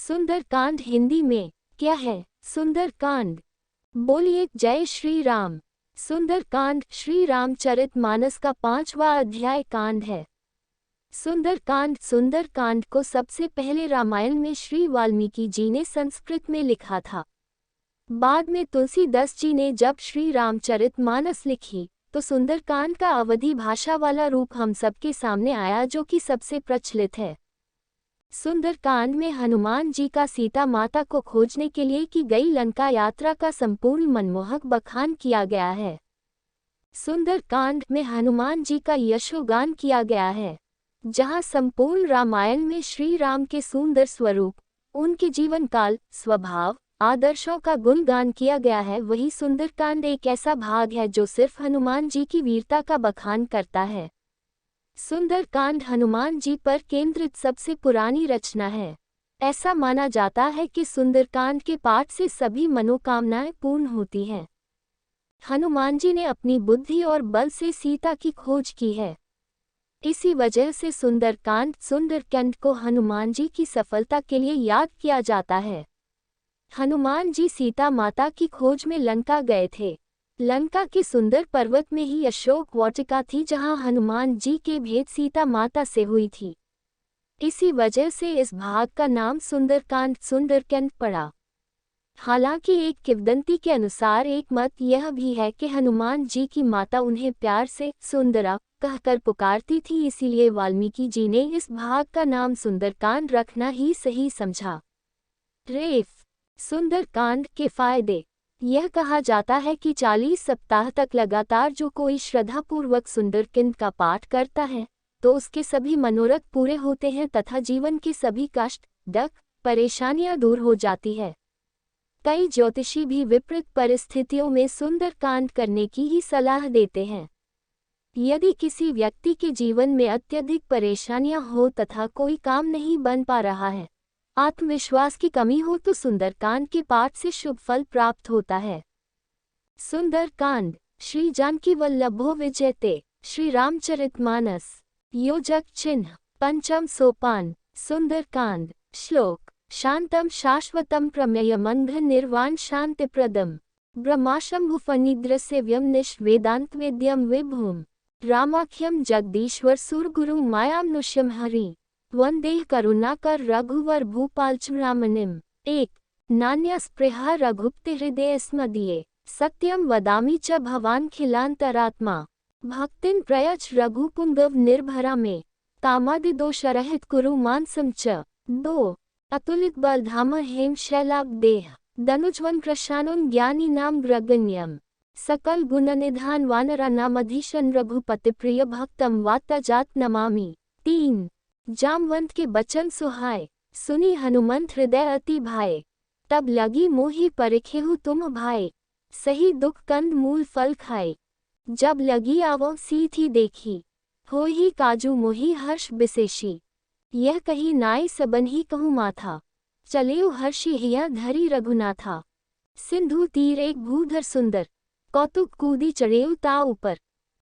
सुंदरकांड हिंदी में क्या है? सुंदरकांड। बोलिए जय श्री राम। सुंदरकांड श्री रामचरितमानस का 5वां अध्याय कांड है। सुंदरकांड को सबसे पहले रामायण में श्री वाल्मीकि जी ने संस्कृत में लिखा था। बाद में तुलसीदास जी ने जब श्री रामचरितमानस लिखी तो सुंदरकांड का अवधी भाषा वाला रूप हम सबके सामने आया, जो कि सबसे प्रचलित है। सुंदरकांड में हनुमान जी का सीता माता को खोजने के लिए की गई लंका यात्रा का संपूर्ण मनमोहक बखान किया गया है। सुंदरकांड में हनुमान जी का यशोगान किया गया है। जहां संपूर्ण रामायण में श्री राम के सुंदर स्वरूप, उनके जीवन काल, स्वभाव, आदर्शों का गुणगान किया गया है, वही सुंदरकांड एक ऐसा भाग है जो सिर्फ हनुमान जी की वीरता का बखान करता है। सुंदरकांड हनुमान जी पर केंद्रित सबसे पुरानी रचना है। ऐसा माना जाता है कि सुंदरकांड के पाठ से सभी मनोकामनाएं पूर्ण होती हैं। हनुमान जी ने अपनी बुद्धि और बल से सीता की खोज की है। इसी वजह से सुंदरकांड को हनुमान जी की सफलता के लिए याद किया जाता है। हनुमान जी सीता माता की खोज में लंका गए थे। लंका के सुंदर पर्वत में ही अशोक वाटिका थी, जहां हनुमान जी के भेंट सीता माता से हुई थी। इसी वजह से इस भाग का नाम सुंदरकांड पड़ा। हालांकि एक किंवदंती के अनुसार एक मत यह भी है कि हनुमान जी की माता उन्हें प्यार से सुंदरा कहकर पुकारती थी, इसीलिए वाल्मीकि जी ने इस भाग का नाम सुंदरकांड रखना ही सही समझा। रेफ सुंदरकांड के फायदे। यह कहा जाता है कि 40 सप्ताह तक लगातार जो कोई श्रद्धापूर्वक सुंदरकांड का पाठ करता है तो उसके सभी मनोरथ पूरे होते हैं तथा जीवन के सभी कष्ट, दुख, परेशानियां दूर हो जाती है। कई ज्योतिषी भी विपरीत परिस्थितियों में सुंदरकांड करने की ही सलाह देते हैं। यदि किसी व्यक्ति के जीवन में अत्यधिक परेशानियां हो तथा कोई काम नहीं बन पा रहा है, आत्मविश्वास की कमी हो, तो सुंदरकांड के पाठ से शुभ फल प्राप्त होता है। सुंदरकांड श्री जानकी वल्लभो विजयते श्री रामचरितमानस। योजक चिन्ह। पंचम सोपान। सुंदरकांड। श्लोक। शांतम शाश्वतम प्रमेयमंघ निर्वाण शांतिप्रदम ब्रह्माशंभुफनिद्रसेव्यम निष्वेदांतवेद्यम विभुम रामाख्यम जगदीश्वर सुरगुरु मायामनुष्यम हरि वंदेह करुणाकर रघुवर भूपालचूड़ामणिम्। 1 नान्य स्पृहा रघुपति हृदय स्मदीये सत्यम वदामि च भवान खिलांतरात्मा भक्तिन प्रयच रघुपुंगव निर्भरा में कामादिदोषरहित कुरु मानसम च। 2 अतुलित बलधाम हेम शैलाभ देह दनुज्वन कृशानुन ज्ञानी नाम ग्रगण्यम सकल गुण निधान वानरा नामधीशन रघुपति प्रिय भक्तम वात्ताजात नमामि। 3 जामवंत के बचन सुहाए सुनी हनुमंत हृदय अति भाए तब लगी मोहि परिखेहु तुम भाए सही दुख कंद मूल फल खाए जब लगी आवो सीथी देखी होहि काजू मोहि हर्ष विशेषी यह कही नाई सबनहि कहूँ माथा चलेउ हर्षि हिया धरी रघुनाथा सिंधु तीर एक भूधर सुंदर कौतुक कूदी चढ़ेउ ता ऊपर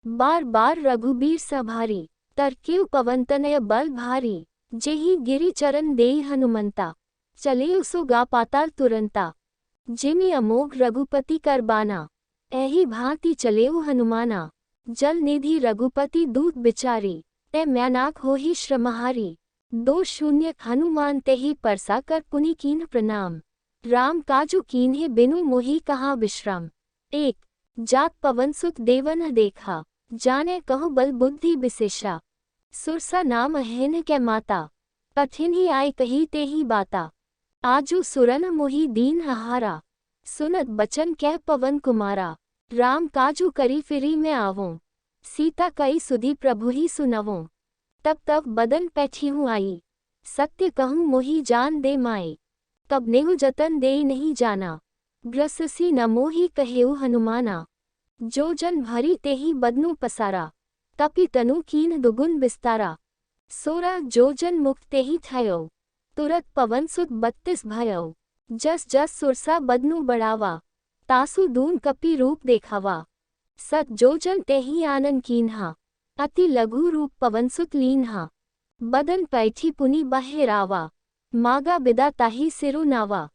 बार बार रघुबीर सभारी तरकेउ पवनतनय बल भारी जेहि गिरि चरण देई हनुमंता चलेउ सो गा पाताल तुरंता जिमि अमोघ रघुपति करबाना ऐहि भांति चलेउ हनुमाना जल निधि रघुपति दूत बिचारी ते मैनाक होहि श्रमहारी 2 हनुमान तेहि परसा कर पुनि कीन्ह प्रणाम राम काजू कीन्हे बिनु मोहि कहाँ विश्राम। 1 जात पवनसुत देवन देखा जाने कहो बल बुद्धि विशेषा सुरसा नाम हेन कै माता कठिन ही आय कही ते ही बाता आजू सुरन मोहि दीन हारा सुनत बचन कह पवन कुमारा राम काजू करी फिरी मैं आवों सीता कई सुधी प्रभु ही सुनवों तब बदन पैठी हूँ आई सत्य कहूँ मोहि जान दे माई कब नेहु जतन दे नहीं जाना ग्रससी न मोहि कहेउ हनुमाना जो जन भरी ते ही बदनु पसारा तपि तनु कीन दुगुन बिस्तारा 16 जो जन मुक्त ते ही थयो तुरत पवन सुत 32 भयो जस जस सुरसा बदनु बढ़ावा तासु दून कपि रूप देखावा 7 जो जन ते ही आनंद कीन्हा अति लघु रूप पवन सुत लीन्हा बदन पैठी पुनि बहेरावा मागा बिदा ताही सिरु नावा,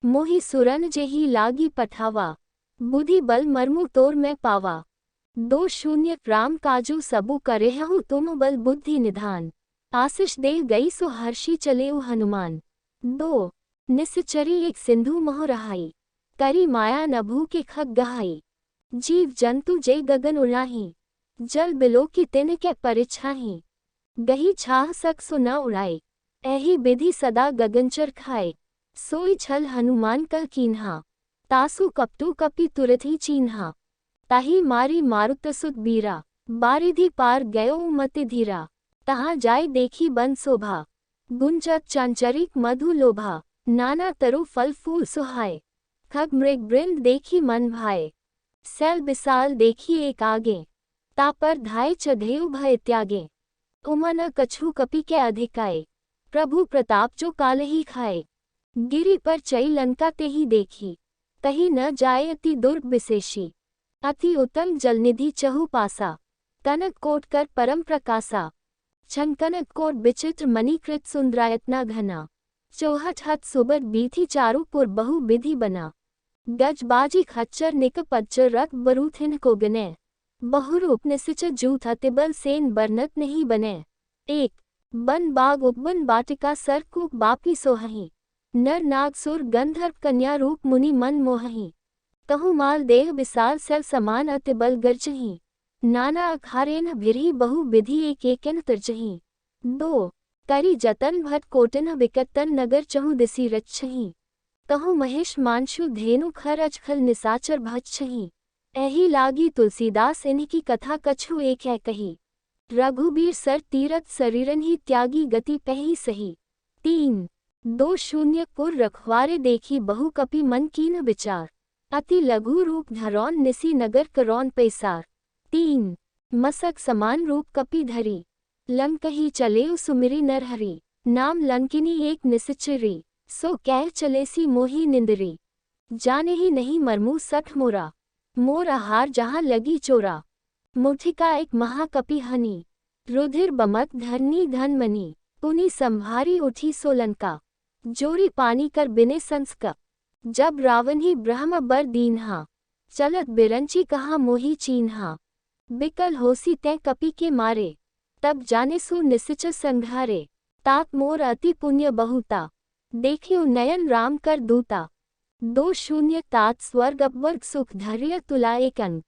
मोहि सुरन जेही लागी पठावा, बुद्धि बल मर्मु तोर मैं पावा। 2 राम काजू सबु करेहु तुम बल बुद्धि निधान, आशीष दे गई सो हर्षी चलेउ हनुमान। 2 निश्चरी एक सिंधु मोह रहाई, करी माया नभू के खग गहाई। जीव जंतु जय गगन उड़ाही, जल बिलो की तिन के परिछाही। गही छाह सक सो न उड़ाए, एही विधि सदा गगनचर खाए। सोई छल हनुमान कह कीन्हा, तासु कपटू कपि तुरथी चीन्हा। ताही मारी मारुतसुत बीरा, बारिधि पार गयो मति धीरा। तहाँ जाय देखी बन शोभा, गुंजत चांचरिक मधु लोभा। नाना तरु फल फूल सुहाए, खग मृग वृंद देखी मन भाए। सैल बिसाल देखी एक आगे, तापर धाय चढ़ेउ भय त्यागे। उमन कछु कपि के अधिकाए, प्रभु प्रताप जो काल ही खाए। गिरि पर चई लंका ते ही देखी, तही न जाय अति दुर्ग विशेषी। अति उत्तम जलनिधि चहु पासा, कनक कोट कर परम प्रकाशा। छन कनक कोट विचित्र मणिकृत सुंदरायतना घना, चौहठ हथ सुबर बीथी चारु पुर बहु विधि बना। गज बाजी खच्चर निक पच्चर रख बरूथिन को गने, बहुरूप निसिच जूथ अतिबल सेन बरनत नहीं बने। 1 बन बाग उपवन बाटिका सर कूप बापी सोहही, नर नाग सुर गंधर्व कन्या रूप मुनि मन मोहही। कहु माल देह विशाल सैल समान अतिबल गर्जही, नाना अखारेन भिरही बहु विधि एक एकन तिरजही। 2 करी जतन भट कोटन विकटन नगर चहु दिसी रच्छही, कहु महेश मानशु धेनु खर अजखल निसाचर भच्छही। एही लागी तुलसीदास इनकी कथा कछु एक है कही, रघुबीर सर तीरथ शरीरन ही त्यागी गति पही सही। 3 2 पुर रखवारे देखी बहु कपि मन कीन विचार, अति लघु रूप धरौन निसी नगर करौन पैसार। 3 मसक समान रूप कपि धरी, लंकही चलेउ सुमिरी नरहरि। नाम लंकिनी एक निश्चरी, सो कह चलेसी मोही निंदरी। जाने ही नहीं मरमु सठ मोरा, मोर आहार जहाँ लगी चोरा। मुठिका एक महाकपि हनी, रुधिर बमक धरनी धन मनी। पुनि संभारी उठी सोलंका, जोरी पानी कर बिने संस्का। जब रावण ही ब्रह्म बर दीन्हा, चलत बिरंची कहा मोही चीन्हा। बिकल होसी तै कपि के मारे, तब जाने सु निश्चर संघारे। तात मोर अति पुण्य बहुता, देखियो नयन राम कर दूता। 2 तात स्वर्ग अपवर्ग सुख धैर्य तुला एकंग,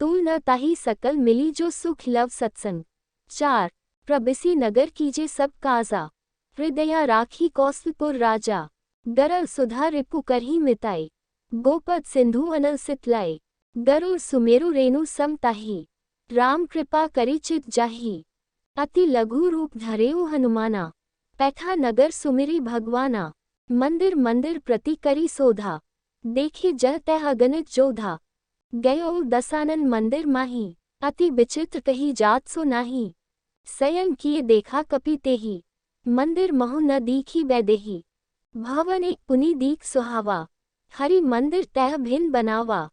तुल न ताही सकल मिली जो सुख लव सत्संग। 4 प्रबिसी नगर कीजे सब काजा, हृदया राखी कौशलपुर राजा। गरल सुधा रिपु करही मिताई, गोपद सिंधु अनल सितलाई। गरुड़ सुमेरु रेणु सम ताही, राम कृपा करी चित जाही। अति लघु रूप धरेउ हनुमाना, पैठा नगर सुमिरी भगवाना। मंदिर मंदिर प्रति करी सोधा, देखी जह तह अगणित जोधा। गयो दसानन मंदिर माही, अति विचित्र कही जात सो नाही। सयन किए देखा कपि तेही, मंदिर महु न दीखी वैदेही। भवन एक पुनि दीख सुहावा, हरि मंदिर तह भिन्न बनावा।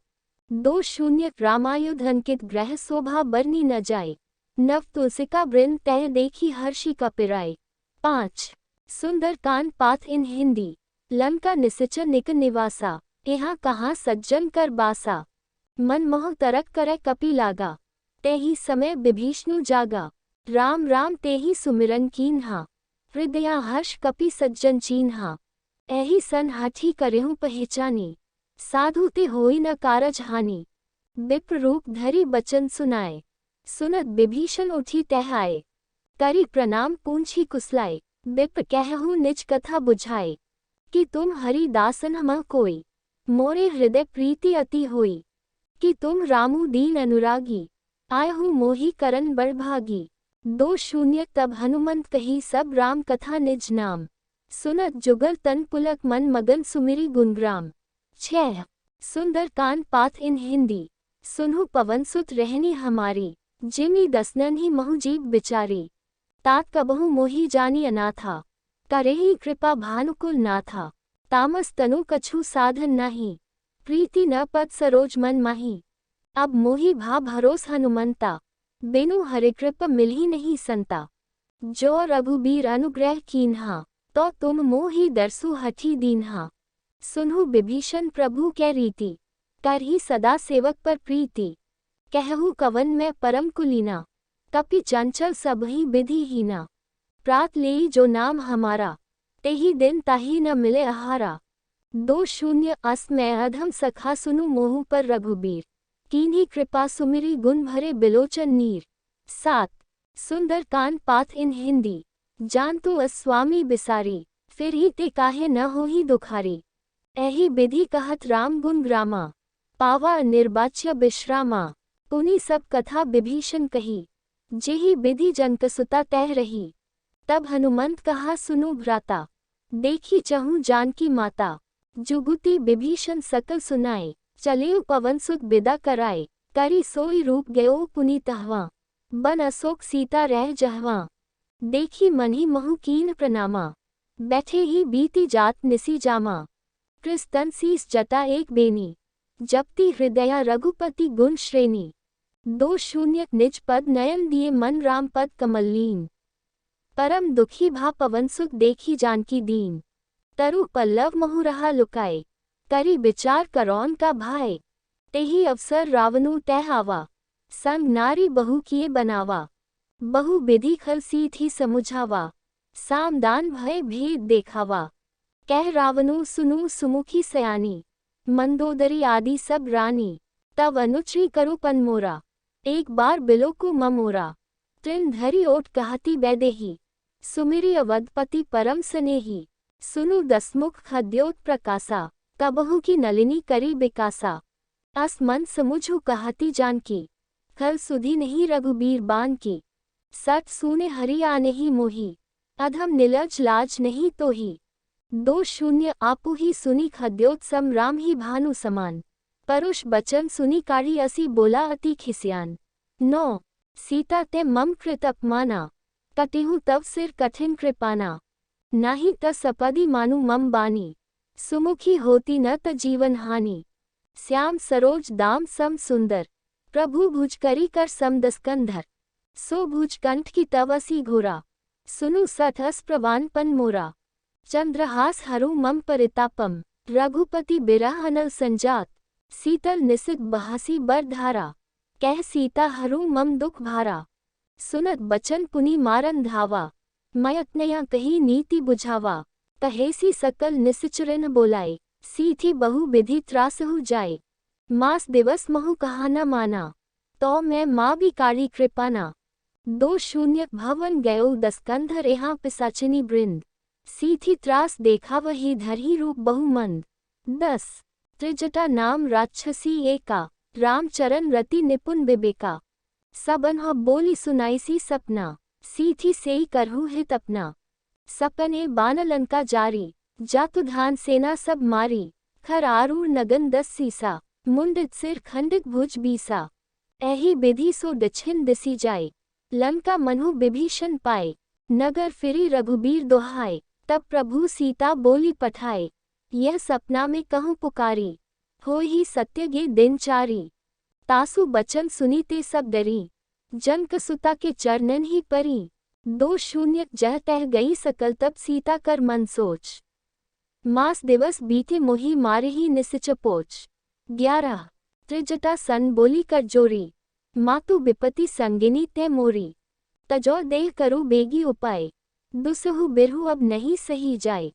2 रामायुध अंकित ग्रह शोभा बरनी न जाए, नव तुलसिका वृंद तह देखी हर्षि कपिराए। 5 सुंदर कांड पाठ इन हिंदी। लंका निश्चर निक निवासा, यहाँ कहाँ सज्जन कर बासा। मन मोह तरक करे कपि लागा, तेही समय विभीषणु जागा। राम राम तेही सुमिरन कीन्हा, हृदया हर्ष कपि सज्जन चीन्हा। एही सन हाथी करेहु पहचानी, साधु ते होई न कारज हानि। विप्र रूप धरि बचन सुनाए, सुनत विभीषण उठी तह आए। करी प्रणाम पूंछी कुशलाए, विप्र कहहु निज कथा बुझाए। कि तुम हरि दासन हम कोई, मोरे हृदय प्रीति अति होई। कि तुम रामु दीन अनुरागी, आयहु मोहि करन बड़भागी। 2 तब हनुमंत कही सब राम कथा निज नाम, सुनत जुगल तन पुलक मन मगन सुमिरी गुणग्राम। 6 सुंदर कांड पाठ इन हिंदी। सुनहु पवन सुत रहनी हमारी, जिमी दसनन ही महु जीव बिचारी। तात कबहु मोहि जानी अनाथा, करेहि कृपा भानुकुल नाथा। तामस तनु कछु साधन नाही, प्रीति न पद सरोज मन माही। अब मोहि भा भरोस हनुमंता, बिनु हरि कृपा मिलही नहीं संता। जो रघुबीर अनुग्रह कीन्हा, तो तुम मोहि दरसु हठी दीन्हा। सुनहु विभीषण प्रभु कै रीति, करही सदा सेवक पर प्रीति। कहु कवन मैं परम कुलीना, कपि चंचल सबहि विधि हीना। प्रात लेई जो नाम हमारा, तेहि दिन ताहि न मिले आहारा। 2 अस मैं अधम सखा सुनु मोहु पर रघुबीर, कीन्ही कृपा सुमिरी गुण भरे बिलोचन नीर। 7 सुंदर कांड पाठ इन हिंदी। जानतु अस स्वामी बिसारी, फिर ही ते काहे न होही दुखारी। एहि विधि कहत राम गुण ग्रामा, पावा निर्बाच्य विश्रामा। पुनि सब कथा विभीषण कही, जेहि विधि जनकसुता तह रही। तब हनुमंत कहा सुनु भ्राता, देखी चहु जानकी माता। जुगुति विभीषण सकल सुनाए, चलेउ पवन सुत बिदा कराए। करी सोई रूप गयो पुनि तहवा, बन अशोक सीता रह जहवा। देखी मन्हि महु कीन प्रणामा, बैठे ही बीती जात निसी जामा। कृस्तन शीस जटा एक बेनी, जपति हृदया रघुपति गुण श्रेणी। 2 निज पद नयन दिए मन राम पद कमललीन। परम दुखी भा पवन सुत देखी जानकी दीन। तरु पल्लव महु रहा लुकाए, करी विचार करौन का भाए। तेहि अवसर रावणु तह आवा, संग नारी बहु किए बनावा। बहु विधि खल सीत ही समुझावा, सामदान भय भेद देखावा। कह रावणु सुनु सुमुखी सयानी, मंदोदरी आदि सब रानी। तब अनुचरी करु पन मोरा, एक बार बिलो को ममोरा। तृण धरी ओट कहती वैदेही, सुमिरी अवधपति परम स्नेही। सुनु दसमुख खद्योत प्रकाशा, कबहु की नलिनी करी बिकासा। अस मन समुझु कहती जानकी, खल सुधी नहीं रघुबीर बान की। सत सूने हरि आने ही मोही, अधम निलज लाज नहीं तो ही। 2 आपु ही सुनी खद्योत सम राम ही भानु समान। परुष बचन सुनी काढ़ी असी बोला अति खिसियान। 9 सीता ते मम कृत अपमाना, कटिहु तब सिर कठिन कृपाना। नाही त सपदि मानु मम बानी, सुमुखी होती न त जीवन हानि। श्याम सरोज दाम सम सुंदर, प्रभु भुज करी कर सम दस्कंधर। सो भुज कंठ की तव असी घोरा, सुनु सठ अस प्रवानपन मोरा। चंद्रहास हरु मम परितापम, रघुपति बिरह अनल संजात। शीतल निसित बहासी बर धारा, कह सीता हरु मम दुख भारा। सुनत बचन पुनि मारन धावा, मयत्नया कही नीति बुझावा। कहेसी सकल निसिचुरन बोलाए, सीथी बहु विधि त्रासहु जाए। मास दिवस महु कहा न माना, तो मैं माँ भी काढ़ी कृपाना। 2 भवन गयो दस्कंधर यहाँ पिसाचिनी वृंद, सीथी त्रास देखा वही धरही रूप बहुमंद। 10 त्रिजटा नाम राक्षसी एका, रामचरण रति निपुण विवेका। सबन बोली सुनाईसी सपना, सीथी सेई करहु हित अपना। सपने बान लंका जारी, जातु धान सेना सब मारी। खर आरूढ़ नगन 10 सीसा, मुंडित सिर खंडित भुज बीसा। एहि विधि सो दक्षिण दिसी जाए, लंका मनु विभीषण पाए। नगर फिरी रघुबीर दोहाए, तब प्रभु सीता बोली पठाए। यह सपना में कहूँ पुकारी, हो ही सत्य गे दिन चारी। तासु बचन सुनीते सब डरी, जनकसुता के चरणन ही परी। 2 जह तह गई सकल तब सीता कर मन सोच, मास दिवस बीते मोही मारे ही निसिच पोच। 11 त्रिजटा सन बोली कर जोरी, मातु विपति संगिनी ते मोरी। तजो देह करु बेगी उपाय, दुसहु बिरहु अब नहीं सही जाए।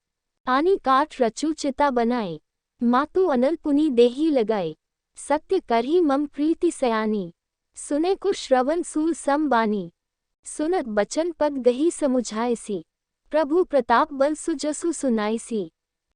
आनी काट रचु चिता बनाए, मातु अनल पुनि देही लगाए। सत्य करही मम प्रीति सयानी, सुने को श्रवण सूल सम बानी। सुनत बचन पद गही समुझाएसी, प्रभु प्रताप बल सुजसु सुनाईसी।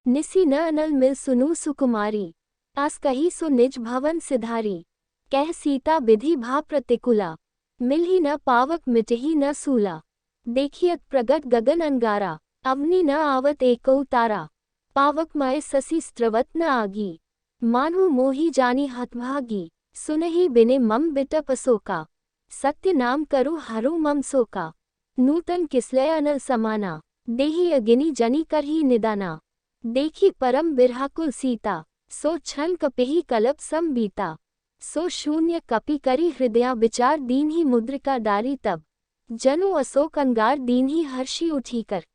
निसी न अनल मिल सुनु सुकुमारी, आस कही सो निज भवन सिधारी। कह सीता विधि भा प्रतिकुला, मिल ही न पावक मिटही न सूला। देखियत प्रगट गगन अंगारा, अवनि न आवत एको तारा। पावक मय ससी स्त्रवत न आगी, मानु मोही जानी हतभागी। सुनहि बिने मम बिटप अशोका, सत्य नाम करु हरु मम सोका। नूतन किसलय अनल समाना, देहि अगिनी जनी करही निदाना। देखी परम बिरहाकुल सीता, सो छन कपिही कलप सम बीता। सो 0 कपि करी हृदया विचार दीन ही मुद्रिका डारी। तब जनु अशोक अंगार दीन ही हर्षी उठी कर।